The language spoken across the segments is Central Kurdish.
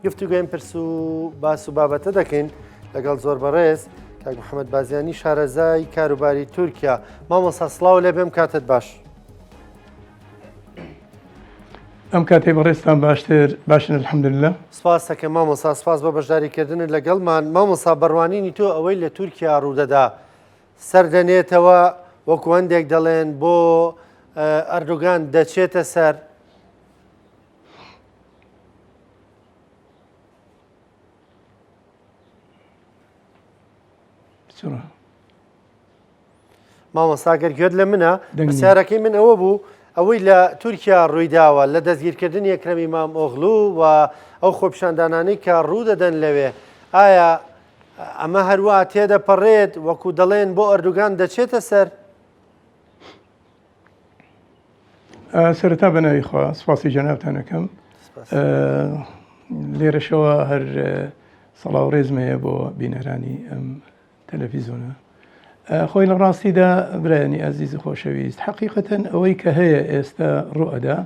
گفتوگوین پرس و باس و بابەتە دەکەین لەگەڵ زۆر بەڕێز کاک محەممەد بازیانی شارەزای کاروباری تورکیا. مامۆستا سڵاو لێ بێم کاتت باش. ئەم کاتێ بەڕێستان باشن الحەمدولله. سپاس دەکەم مامۆستا، سپاس بۆ بەشداریکردنت لەگەڵمان. مامۆستا بڕوانینی تۆ ئەوەی لە تورکیا ڕوودەدا سەردەنێتەوە وەکو هەندێک دەڵێن بۆ ئەردوگان دەچێتە سەر. مامۆستاگەر گوێت لە منە پرسیارەکەی من ئەوە بوو ئەوەی لە تورکیا ڕوویداوە لە دەستگیرکردنی ئەکرەم ئیمام ئۆغڵو و ئەو خۆپیشاندانانەی کە ڕوو دەدەن لەوێ، ئایا ئەمە هەروە تێدەپەڕێت وەکو دەڵێن بۆ ئەردوگان دەچێتە سەر؟ سەرەتا بەناوی خوا سپاسی جەنابتانەکەم. لێرەشەوە هەر سەڵاو ڕێزمەیە بۆ بینەرانی ئەم تەلەڤیزۆنە. خۆی لە ڕاستیدا برایانی ئازیز خۆشەویست، حەقیقەتەن ئەوەی کە هەیە ئێستا ڕوئەدا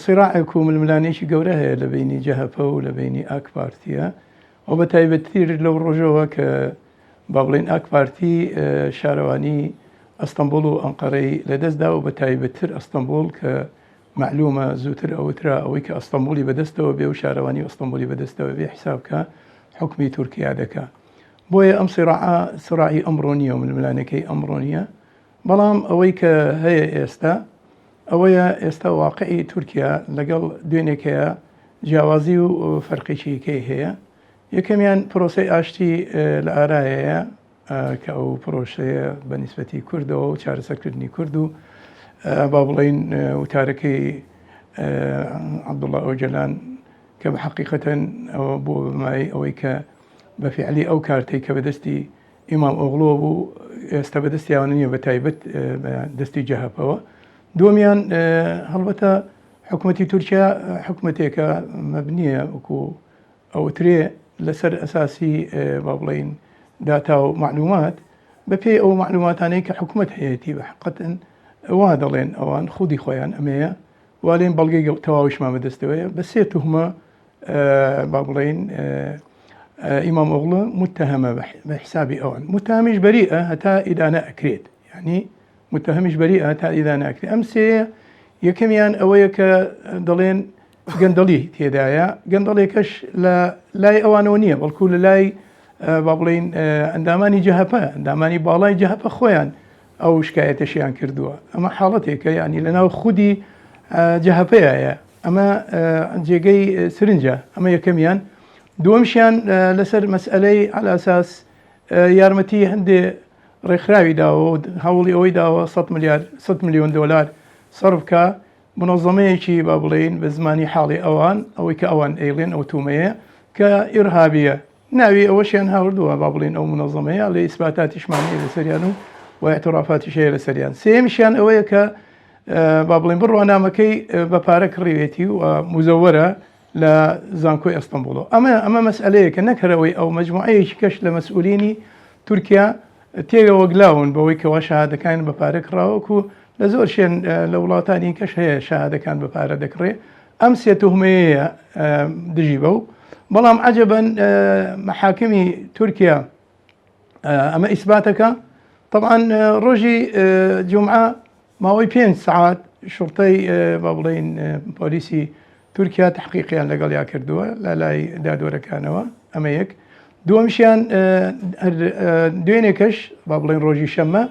سیراعێک و ململانێکی گەورە هەیە لە بینی جەهەپە و لە بینی ئاک پارتیە و بە تایبەتتر لەو ڕۆژەوە کە با بڵێن ئاک پارتی شارەوانی ئەستەمبوڵ و ئەنقەرەی لەدەستدا و بە تایبەتتر ئەستەمبوڵ کە معلومە زووتر ئەوترا ئەوەی کە ئەستەمبوڵی بەدەستەوە بێ و شارەوانی ئەستەمبوڵی بەدەستەوە بێ حسابکە حکمی تورکیا دەکا. بۆیە ئەم سراعی ئەمڕۆ نیە و ململانەکەی ئەمڕۆ نیە، بەڵام ئەوەی کە هەیە ئێستا ئەوەیە ئێستا واقعی تورکیا لەگەڵ دوێنێکەیە جیاوازی و فەرقێکیەکەی هەیە. یەکەمیان پرۆسەی ئاشتی لە ئارایەیە کە ئەو پرۆژەیە بە نیسبەتی کوردەوە و چارەسەرکردنی کورد و با بڵێن وتارەکەی عەبدوڵڵا ئۆجەلان کە بە حەقیقەتەن ئەوە بۆ بمایی ئەوەی کە بەفیعلی ئەو کارتەی کە بەدەستی ئیمام ئۆغڵۆ بوو ئێستا بەدەستیاوە نیە بە تایبەت دەستی جەهەپەوە. دووەمیان هەڵبەتە حکوومەتی تورکیا حکوومەتێکە مەبنیە وەکو ئەوترێ لەسەر ئەساسی با بڵێن داتا و معلومات بەپێی ئەو معلوماتانەی کە حکوومەت هەیەی بە حقیقەتەن وا دەڵێن ئەوان خودی خۆیان ئەمەیە والێن بەڵگەی تەواویشمان بەدەستەوەیە بە سێ توهمە با بڵێن ئیمام ئۆغڵۆ متهمە بە حسابی ئەوان، متهمیش بەریئە هەتا ئیدانە ئەکرێت، یعنی متهمیش بەریئە هەتا ئیدانە ئەکرێت. ئەم سێ یەکەمیان ئەوەیە کە دەڵێن گەندەڵی تێدایە، گەندەڵێکەش لە لای ئەوانەوە نییە بەڵکو لە لای با بڵێن ئەندامانی جەهەپە، ئەندامانی باڵای جەهەپە خۆیان ئەو شکایەتەشیان کردووە. ئەمە حاڵەتێکە ینی لەناو خودی جەهەپەیە، ئەمە جێگەی سرنجە، ئەمە یەکەمیان. دووەمشیان لەسەر مەسئلەی على ئەساس یارمەتی هەندێ ڕێکخراوی داوە و هەوڵی ئەوەی داوە 100 میلیۆن دۆلار سەرف بکە منەظەمەیەکی با بڵێن بە زمانی حاڵی ئەوان ئەوەی کە ئەوان ئەیڵێن ئەو تومەیە کە ئیرهابیە، ناوی ئەوەشیان هاوردووە با بڵێن ئەو منەظەمەیە لە ئیسباتاتیشمانی لەسەریان و اعترافاتیش هەیە لەسەریان. سێمیشیان ئەوەیە کە با بڵێن بڕوانامەکەی بە پارە کڕیوێتی و مزەوەرە لە زانکۆی ئەستەمبوڵەوە. ئەمە مەسئلەیە کە نەکەرەوەی ئەو مەجموعەیەکی کەش لە مەسئولینی تورکیا تێگەوە گلاون بەوەی کەەوە شەهادەکان بە پارە کراوەکو لە زۆر شوێن لە وڵاتانی کەش هەیە شەهادەکان بە پارە دەکڕێ. ئەم سێ توهمەیە دژی بە و بەڵام عەجەبەن مەحاکمی تورکیا ئەمە ئیسباتەکە. طبعاً ڕۆژی جومعە ماوەی 5 ساعات شوڕتەی با بڵێن پۆلیسی تورکیا تحقیقیان لەگەڵیا کردووە لە لای دادوەرەکانەوە. ئەمە یەک. دووەمشیان دوێنێکەش با بڵێن ڕۆژی شەممە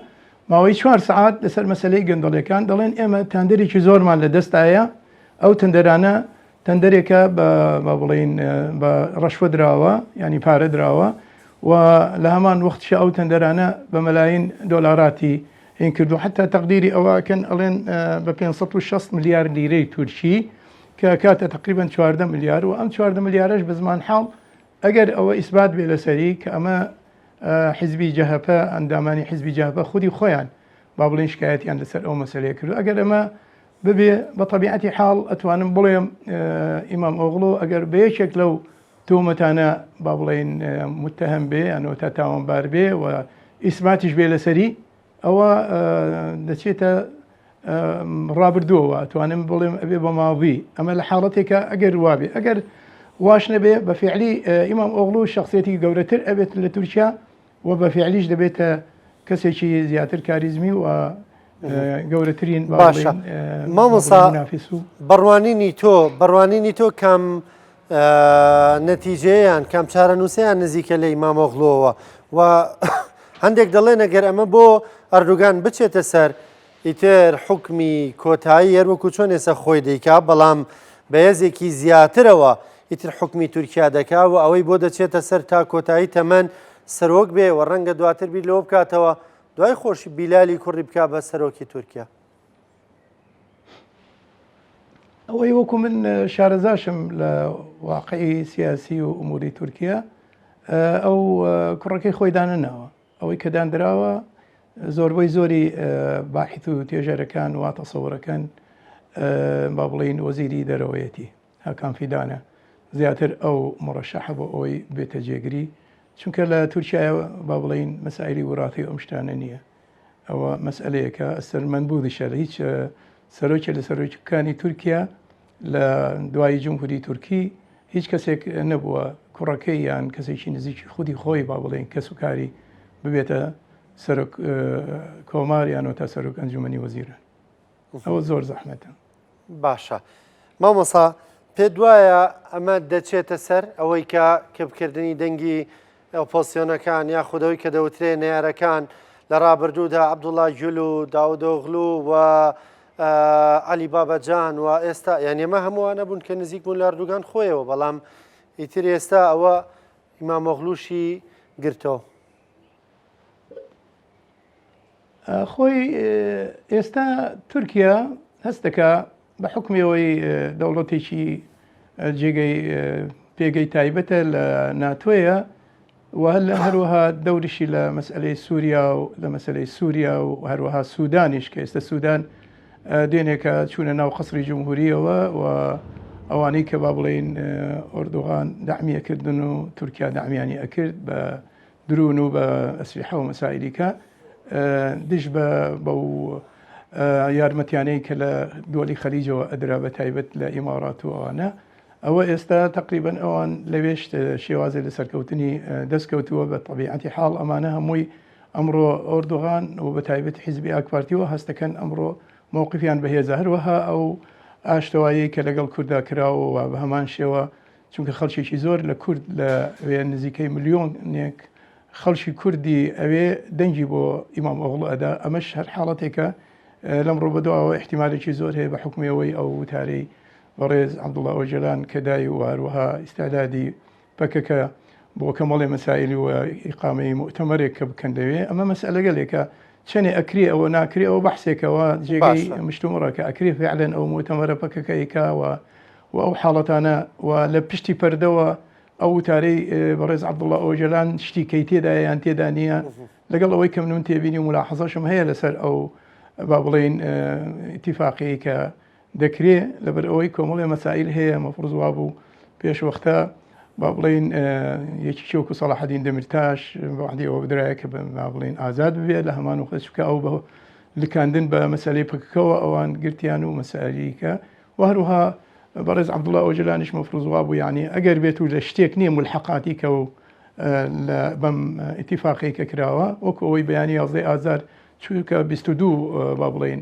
ماوەی 4 ساعات لەسەر مەسەلەی گەندەڵیەکان دەڵێن ئێمە تەندەرێکی زۆرمان لە دەستایە، ئەو تەندەرانە تەندەرێکە با بڵێن بە ڕەشوە دراوە ینی پارە دراوە و لە هەمان وەختشە ئەو تەندەرانە بە مەلاین دۆلاراتی هین کردو، حتا تەقدیری ئەوەکەن ئەڵێن بە 560 ملیار لیرەی تورکی کە کاتە تقریبان 14 ملیار و ئەم 14 ملیارش بە زمان حاڵ ئەگەر ئەوە ئیسبات بێ لەسەری کە ئەمە حیزبی جەهەپە ئەندامانی حیزبی جەهەپە خودی خۆیان با بڵێن شکایەتیان لەسەر ئەو مەسەلەیە کردو. ئەگەر ئەمە ببێ بە طەبیعەتی حاڵ ئەتوانم بڵێم ئیمام ئۆغڵۆ ئەگەر بە یەکێک لەو تۆمەتانە با بڵێن متهم بێ ئەنەوە تا تاوانبار بێ و ئیسباتیش بێ لەسەری ئەوە دەچێتە ڕابردووەوە، توانم بڵێم ئەبێ بە ماوی. ئەمە لە حاڵەتێکە ئەگەر وابێ، ئەگەر واش نبي بفعلي إمام أوغلو شخصيتي جورتر أبيت لتركيا وبفعليش دبيت كسيشي زياتر كاريزمي و جورترين باشە مامۆستا منافسو بڕوانینی تۆ کام نەتیجەیان کام چارەنووسیان نزیکە لە ئیمام ئۆغڵۆوە و هەندێک دەڵێن ئەگەر ئەمە بۆ ئەردوگان بچێتە سەر ئیتر حکمی کۆتایی هەروەکو چۆن ێستا خۆی دەیکا بەڵام بەهێزێکی زیاترەوە ئیتر حکمی تورکیا دەکا و ئەوەی بۆ دەچێتە سەر تا کۆتایی تەمەەن سەرۆک بێ و ڕەنگە دواتر بیر لەوە بکاتەوە دوای خۆشی بیلالی کوڕی بک بە سەرۆکی تورکیا. ئەوەی وەکو من شارەزاشم لە واقعی سیاسی و ئوموری تورکیا ئەو کوڕەکەی خۆی دانەنەوە ئەوەی کە دانراوە زۆربەی زۆری باحث و تێژەرەکان وا تەسەوڕەکەن با بڵین وەزیری دەرەوەیەتی هاکان فیدانە زیاتر ئەو مڕەشەحە بۆ ئەوەی بێتە جێگری چونکە لە تورکیایە با بڵین مەسائلی وڵاتی ئەم شتانە نییە ئەوە مەسئلەیەکە ئەسەرمەندبوو دیشە لە هیچ سەرۆکێ لە سەرۆکیەکانی تورکیا لە دوای جمهوری تورکی هیچ کەسێک نەبووە کوڕەکەی یان کەسێکی نزیکی خودی خۆی با بڵێن کەس و کاری ببێتە سەرۆک کۆمار یانەوە تا سەرۆک ئەنجومەنی وەزیران ئەوە زۆر زەحمەتە. باشە مامۆسا پێ دوایە ئەمە دەچێتە سەر ئەوەی کە بکردنی دەنگی ئۆپۆزیسیۆنەکان یا خودەوەی کە دەوترێ نێرەکان لە ڕابردوودا عەبدوڵڵا گول و داود ئۆغڵو و عەلی بابەجان و ئێستا یان ئێمە هەمووانە بوون کە نزیک بوون لە ئەردوگان خۆیەوە بەڵام ئیتر ئێستا ئەوە ئیمام ئۆغڵوشی گرتەوە. خۆی ئێستا تورکیا هەست دەکا بە حکمەوەی دەوڵەتێکی جێگەی پێگەی تایبەتە لە ناتۆیە و هەروەها دەوریشی لە مەسئلەی سووریا و لە مەسئلەی سووریا و هەروەها سوودانیش کە ئێستا سوودان دوێنێکە چوونە ناو قەسری جمهوریەوە و ئەوانەی کە با بڵێن ئۆردوغان داعمیەکردن و تورکیا داعمیانی ئەکرد بە درون و بە ئەسلیحە و مەسائلیکە دش بەو یارمەتیانەی کە لە دۆلی خەلیجەوە ئەدرا بە تایبەت لە ئیماڕات و ئەوانە ئەوە ئێستا تقریبن ئەوان لەوێشت شێوازە لە سەرکەوتنی دەستکەوتووە بە طبیعەتی حاڵ ئەمانە هەمووی ئەمڕۆ ئۆردوغان و بە تایبەت حیزبی ئاکپارتیەوە هەستەکەن ئەمڕۆ مووقفیان بەهێزە هەروەها ئەو ئاشتەوایی کە لەگەڵ کووردا کراوە و بە هەمان شێوە چونکە خەڵکێکی زۆر لە کورد لە وێ نزیکەی ملیۆنێک خەڵکی کوردی ئەوێ دەنگی بۆ ئیمام ئۆغڵ ئەدا ئەمەش هەر حاڵەتێکە لەم ڕۆبەدەوەوە احتیمالێکی زۆر هەیە بە حکومەوەی ئەو وتارەی بەڕێز عەبدوڵڵا ئۆجەلان کە دای و هەروەها ئیستعدادی بکەکە بۆ کەمەڵێ مەسائلی و ئیقامەی مؤتەمەرێک کە بکەن لەوێ ئەمە مەسئلە گەلێکە چەنێ ئەکری ئەوە ناکری ئەوە بەحسێکەوە جێگەی مشتومڕەکە ئەکری فعلەن ئەو مؤتەمەرە پکەکەیکاوە و ئەو حاڵەتانە و لە پشتی پەردەوە ئەو وتارەی بەڕێز عەبدوڵڵا ئۆجەلان شتیکەی تێدایە یان تێدا نییە لەگەڵ ئەوەی کە من تێبینی و ملاحەزەشم هەیە لەسەر ئەو با بڵێن ئیتیفاقی کە دەکرێ لەبەر ئەوەی کۆمەڵێ مەسائل هەیە مەفروض بوو پێشوەختە با بڵێن یەکی شەوک و سەلاحەدین دەمیرتاش بەعدیەوە بدرایە کە با بڵێن ئازاد ببێت لە هەمان وقت چونکە ئەو بە لکاندن بە مەسەلەی پکەوە ئەوان گرتیان و مەسائلیکە و هەروها بەڕێز عەبدوڵڵا ئۆجەلانیش مەفروض بوو یعنی ئەگەر بێت و لە شتێک نییە ملحەقاتی کە و بەم ئیتیفاقی کە کراوە وەکو ئەوەی بەیانی 11 ئازار چونکە 22 با بڵێن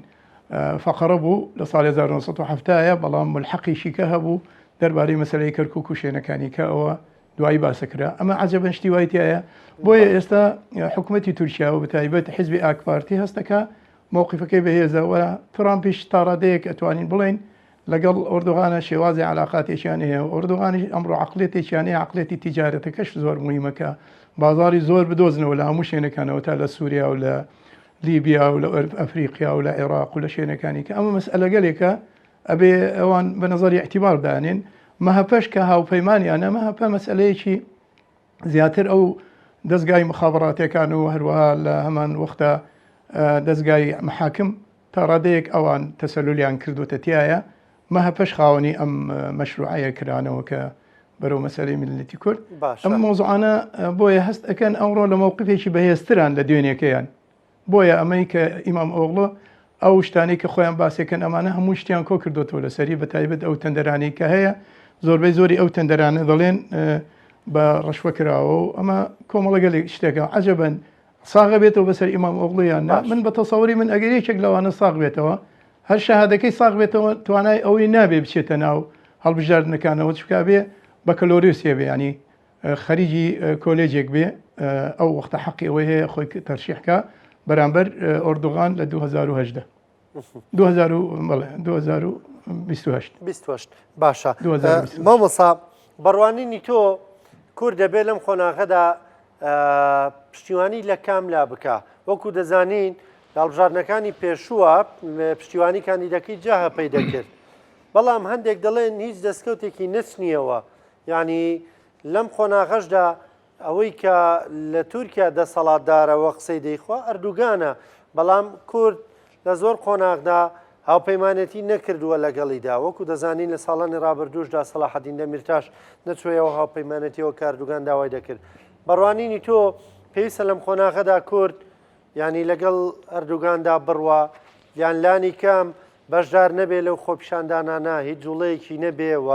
فقرە بوو لە ساڵی 1970 بەڵام ملحەقیشیکە هەبوو دەربارەی مەسەلەی کەرکووک و شوێنەکانی کە ئەوە دوایی باسەکرا ئەمە عەجەبەن شتی وایتیایە بۆیە ئێستا حکوومەتی تورکیا و بەتایبەت حیزبی ئاکپارتی هەستەکە مووقفەکەی بەهێزەوە ترامپیش تا ڕادەیەک ئەتوانین بڵێن لەگەڵ ئۆردوغانە شێوازی علااقاتێکیان هەیە ئۆردوغانی ئەمڕۆ عقلێتێکیان هەیە عقلێتی تیجارەتەکەش زۆر مهمەکە بازاری زۆر بدۆزنەوە لە هەموو شوێنەکانەوە تا لە سووریا و لە لیبیا و لە ئەفریقیا و لە عێراق و لە شوێنەکانی کە ئەمە مەسئلە گەلێکە ئەبێ ئەوان بە نەزەری احتیبار دانێن مەهەپەش کە هاوپەیمانیانە مەهەپە مەسئلەیەکی زیاتر ئەو دەستگای مخابڕاتیەکان و هەروەها لە هەمان وەختە دەستگای محاکم تا ڕادەیەک ئەوان تەسەلولیان کردوتە تایە مەهەپەش خاوەنی ئەم مەشروعەیە کرانەوە کە بەرەو مەسەلەی ملەتی کورد ئەم مۆزوعانە بۆیە هەست ئەکەن ئەمڕۆ لە مووقفێکی بەهێزتران لە دوێنێکەیان بۆیە ئەمەی کە ئیمام ئۆغڵۆ ئەو شتانی کە خۆیان باسێکن ئەمانە هەموو شتیان کۆ کردوتەوە لەسەری بە تایبەت ئەو تەندەرانی کە هەیە زۆربەی زۆری ئەو تەندەرانە دەڵێن بە ڕەشوە کراوە و ئەمە کۆمەڵەگەلێک شتێکە عەجەبەن ساغە بێتەوە بەسەر ئیمام ئۆغڵویان من بە تەسەووری من ئەگەر یەکێک لەوانە ساغ بێتەوە هەر شەهادەکەی ساغ بێتەوە توانای ئەوەی نابێ بچێتە ناو هەڵبژاردنەکانەوە چکا بێ بەکەلۆریوسێ بێ ینی خەریجی کۆلێجێک بێ ئەو وەختە حەقی ئەوەی هەیە خۆی تەرشیحکە بەرامبەر ئۆردوغان لە 2010 2028 باشە مامۆسا بەڕوانینی تۆ کورد دەبێت لەم خۆناغەدا پشتیوانی لە کاملا بکە وەکو دەزانین هەڵبژاردنەکانی پێشووە پشتیوانی کاندیدەکەی جاها پەی دەکرد بەڵام هەندێک دەڵێن هیچ دەستکەوتێکی نچنیەوە ینی لەم خۆناغەشدا ئەوەی کە لە تورکیا دەسەڵاتدارەوە قسەی دەیخوا ئەردوگانە بەڵام کورد لە زۆر خۆناغدا هاوپەیمانەتی نەکردووە لەگەڵیدا وەکو دەزانین لە ساڵانی ڕابردوشدا سەلاحەدین دەمیرتاش نەچوێەوە هاوپەیمانەتیەوە کاردوگان داوای دەکرد بەڕوانینی تۆ پێویستە لەم خۆناغەدا کورد ینی لەگەڵ ئەردوگاندا بڕوە یان لانی کەم بەشدار نەبێ لەو خۆپیشاندانانە هیچ جوڵەیەکی نەبێ و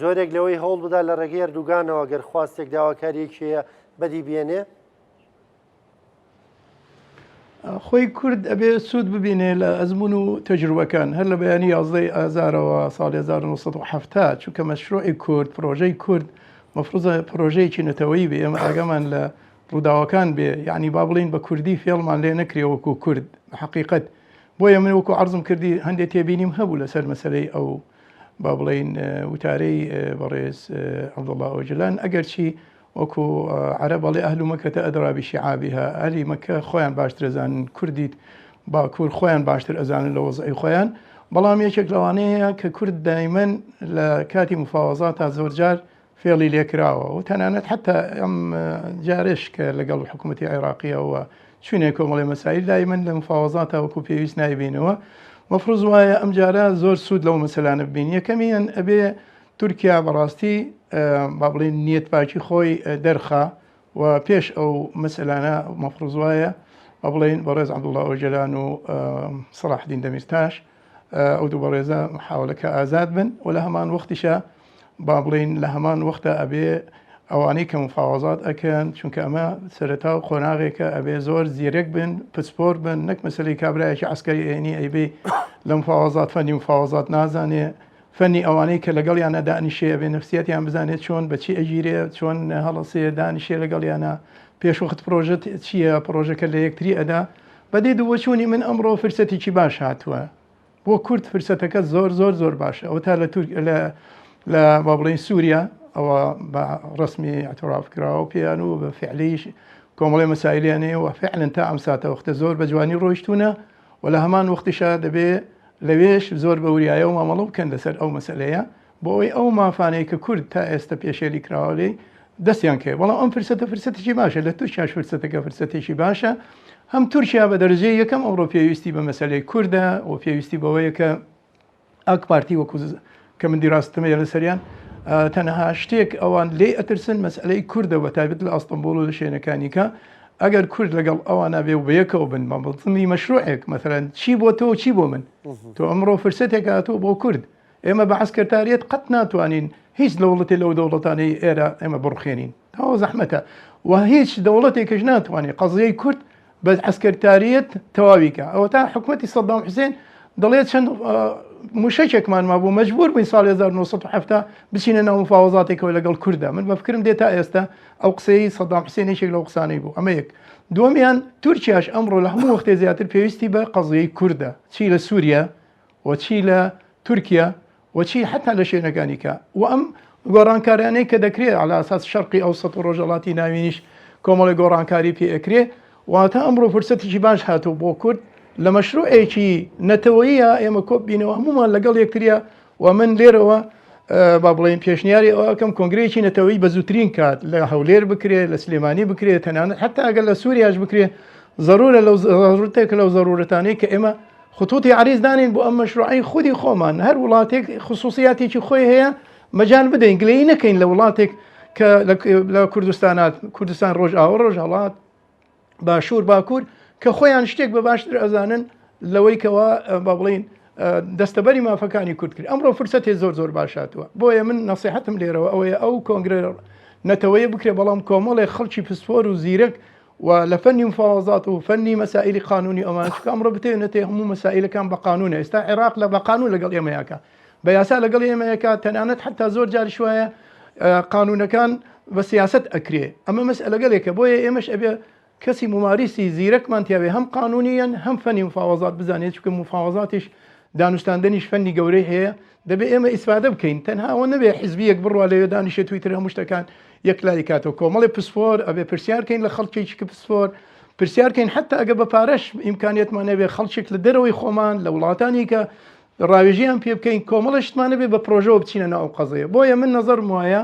جۆرێک لەوەی هەوڵ بدا لە ڕێگەی ئەردوگانەوە گەر خواستێک داواکاریەکیە بەدی بێنێ خۆی کورد ئەبێ سوود ببینێ لە ئەزمون و تەجروبەکان هەر لە بەیانی 11 ئازارەوە ساڵی 1970 چونکە مەشروعی کورد پرۆژەی کورد مەفروضە پرۆژەیەکی نەتەوەیی بێ ئێمە ئاگەمان لە ڕووداوەکان بێ یعنی با بڵین بە کوردی فێڵمان لێ نەکرێ وەکو کورد حقیقت بۆیە من وەکو عەرزم کردی هەندێک تێبینیم هەبوو لەسەر مەسەلەی ئەو با بڵین وتارەی بەڕێز عەبدوڵڵا ئۆجلان ئەگەرچی وەکو عەرە بەڵێ ئەهل مەکەتە ئەدرا بشیعابها ئەهلی مەکە خۆیان باشتر ئەزانن کوردیت با کورد خۆیان باشتر ئەزانن لە وەزعی خۆیان بەڵام یەکێک لەوانەیە کە کورد دایمەن لە کاتی مفاوەزات تا زۆرجار فێڵی لێکراوە و تەنانەت حتا ئەم جارش کە لەگەڵ حکوومەتی عێراقیەوە چونێ کۆمەڵی مەسائل دایمەن لە مفاوەزاتە وەکو پێویست نایبینەوە مەفروض وایە ئەم جارە زۆر سوود لەو مەسەلانە ببین یەکەمیان ئەبێ تورکیا بەڕاستی با بڵین نیەتپاکی خۆی دەرخا و پێش ئەو مەسەلانە مەفروض وایە با بڵین بەڕێز عەبدوڵڵا ئۆجلان و سەلاحدین دەمیرتاش ئەو دوو بەڕێزە محاولەکە ئازاد بن و لە هەمان وەختیشە با بڵین لە هەمان وەختە ئەبێ ئەوانەی کە مفاوەزات ئەکەن چونکە ئەمە سەرەتا و خۆناغێکە ئەبێ زۆر زیرەک بن پسپۆر بن نەک مەسەلەی کابرایەکی عەسکەری ئێنی ئەیبێ لە مفاوەزات فەنی مفاوەزات نازانێ فەنی ئەوانەی کە لەگەڵیانە دانیشێ بێ نەفسیەتیان بزانێت چۆن بەچی ئەگیرێ چۆن هەڵەسێ دانیشێ لەگەڵیانە پێشوەخت پرۆژەت چییە پرۆژەکە لە یەکتری ئەدا بەدێ دووەچوونی من ئەمڕۆ فرسەتێکی باش هاتووە بۆ کورد فرسەتەکە زۆر زۆر زۆر باشە ئەو تا لە با بڵین سووریا ئەوە بە ڕسمی ئەتراف کراوە و پێیان و بە فعلیش کۆمەڵی مەسائلیانەیە و فعلن تا ئەم ساتە وەختە زۆر بە جوانی ڕۆیشتونە و لە هەمان وەختیشا دەبێ لەوێش زۆر بە وریایە و مامەڵە بکەن لەسەر ئەو مەسەلەیە بۆ ئەوەی ئەو مافانەیە کە کورد تا ئێستا پێشێلی کراوە لێ دەستیان کرد بەڵام ئەم فرسەتێکی باشە لە تووشیاش فرسەتەکە فرسەتێکی باشە هەم تورکیا بە دەرەجەی یەکەم ئەوڕۆ پێویستی بە مەسەلەی کووردە و پێویستی بەوەیە کە ئاک پارتی وەکو کە من دیڕاستمەیە لەسەریان تەنەها شتێک ئەوان لێ ئەترسن مەسئلەی کووردە بە تایبەت لە ئەستەمبوڵ و لە شوێنەکانیکە ئەگەر کورد لەگەڵ ئەوان نابێ و بەیەکەوە بن مەبڵمی مەشروعێک مەثەلەن چی بۆ تۆ چی بۆ من تۆ ئەمڕۆ فرسەتێک هاتووە بۆ کورد ئێمە بە عەسکەرتاریەت قەت ناتوانین هیچ دەوڵەتی لەو دەوڵەتانەی ئێرە ئێمە بڕخێنین تاوە زەحمەتە و هیچ دەوڵەتێکش ناتوانێت قەزیەی کورد بە عەسکەرتاریەت تەواویکە ئەوە تا حکوومەتی سەدام حوسێن دەڵێت چەند موشەکێکمان مابوو مەجبور بووین ساڵی 1970 بچینە ناو مفاوەزاتێکەوە لەگەڵ کووردە من بە فکرم دێت تا ئێستا ئەو قسەی سەدام حوسێنێکێک لەو قسانەی بوو ئەمە یەک دووەمیان تورکیاش ئەمڕۆ لە هەموو وەختێ زیاتر پێویستی بە قەزیەی کووردە چی لە سووریا و چی لە تورکیا و چی حتا لە شوێنەکانیکە و ئەم گۆڕانکاریانەی کە دەکرێت على ئاساس شەرقی ئەوسەط و ڕۆژهەڵاتی ناوینیش کۆمەڵی گۆڕانکاری پێ ئەکرێ واتە ئەمڕۆ فرسەتێکی باش هاتوو بۆ کورد لە مەشروعێکی نەتەوەیە ئێمە کۆب بینەوە هەمومان لەگەڵ یەکتریە و من لێرەوە با بڵێن پێشنیاری ئەوکەم کۆنگرێکی نەتەوەی بە زووترین کات لە هەولێر بکرێت لە سلێمانی بکرێت تەنانەت حتا ئەگەر لە سووریاش بکرێت ضرورە لەو ضرورەتێک لەو ضرورەتانەی کە ئێمە خطوتی عریض دانین بۆ ئەم مەشروعی خودی خۆمان هەر وڵاتێک خصوصیاتێکی خۆی هەیە مەجال بدەین گلەی نەکەین لە وڵاتێک کە لە کوردستان ڕۆژئاوا ڕۆژهەڵات باشوور باکوور کە خۆیان شتێک بە باشتر ئەزانن لەوەی کەەوە با بڵین دەستەبەری مافەکانی کورد کرد ئەمڕۆ فرسەتی زۆر باشاتوە بۆیە من نەسیحەتم لێرەوە ئەوەیە ئەو کۆنگرە نەتەوەیە بکرێ بەڵام کۆمەڵێ خەڵکی پسپۆر و زیرەک و لە فەنی مفاوەزات و فەنی مەسائلی قانونی ئەمان چکە ئەمڕۆ بتێنێتێ هەموو مەسائلەکان بە قانونە ئێستا عێراق لە بە قانون لەگەڵ ئێمەیەکە بە یاسا لەگەڵ ئێمەیەکە تەنانەت حتا زۆر جاریش وایە قانونەکان بە سیاست ئەکرێ ئەمە مەسئلەگەلێکە بۆیە ئێمەش ئەبێ کەسی مماریسی زیرەکمان تیاوێ هەم قانونیان هەم فەنی مفاوەزات بزانێت چکە مفاوەزاتیش دانوستاندنیش فەنی گەورەی هەیە دەبێت ئێمە ئیسفادە بکەین تەنها ئەوە نەبێ حیزبیەک بڕوا لەوێ دانیشێ تویتر هەموو شتەکان یەکلای کاتەوە کۆمەڵی پسپۆر ئەبێ پرسیارکەین لە خەڵکێکی کە پسپۆر پرسیارکەین حتا ئەگە بە پارەش ئیمکانیتمان نەبێ خەڵکێک لە دەرەوەی خۆمان لە وڵاتانی کە ڕاوێژیان پێ بکەین کۆمەڵشتمانە بێ بە پرۆژەوە بچینە ناو قەزەیە بۆیە من نەزەرم وایە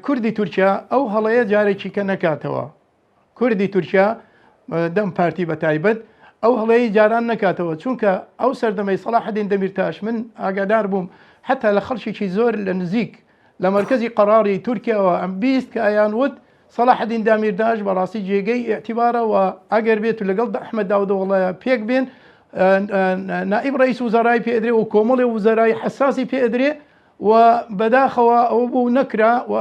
کوردی تورکیا ئەو هەڵەیە جارێکی کە نەکاتەوە کوردی تورکیا دەم پارتی بە تایبەت ئەو هەڵەیە جاران نەکاتەوە چونکە ئەو سەردەمەی سەلاحەدین دەمیرتاش من ئاگادار بووم حتا لە خەڵکێکی زۆر لە نزیک لە مرکزی قەراری تورکیاوە ئەم بیست کە ئایان وت سەلاحەدین دامیرداش بەڕاستی جێگەی ئێعتیبارە و ئەگەر بێت و لەگەڵ ئەحمەد داودە وڵایە پێک بێن نائب ڕئیس وزەرای پێدرێ و کۆمەڵی وزەرای حساسی پێدرێ و بەداخەوە ئەوە بوو نەکرا و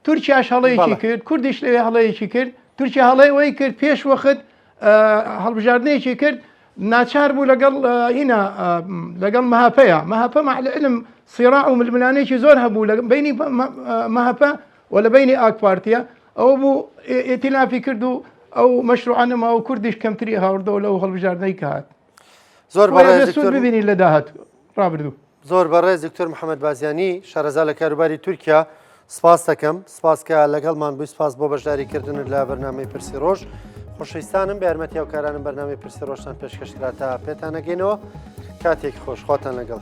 تورکیاش هەڵەیەکی کرد کوردیش لەوێ هەڵەیەکی کرد تورکیا هەڵەیەوەی کرد پێش وەخت هەڵبژاردنەیەکی کرد ناچار بوو لەگەڵ هینا لەگەڵ مەهاپەیە مەهاپە مع العلم صراع و ململانێکی زۆر هەبوو بینی مەهاپە و لە بینی ئاک پارتیە ئەوە بوو ئێتیلافی کرد و ئەو مەشروعانەما و کوردیش کەمتری هاوردەوە لەو هەڵبژاردنەی کە هات زۆر بەڕێز ببینی لە داهات ڕابردوو زۆر بەڕێز دکتۆر محەممەد بازیانی شارەزا لە کاروباری تورکیا سپاس دەکەم سپاسکە لەگەڵمان بووی سپاس بۆ بەشداریکردن لە بەرنامەی پرسی ڕۆژ خۆشەویستانم بە یارمەتی ئەو کارانم بەرنامەی پرسی ڕۆژتان پێشکەشکرا تا پێتان نەگەینەوە کاتێک خۆشخواتان لەگەڵ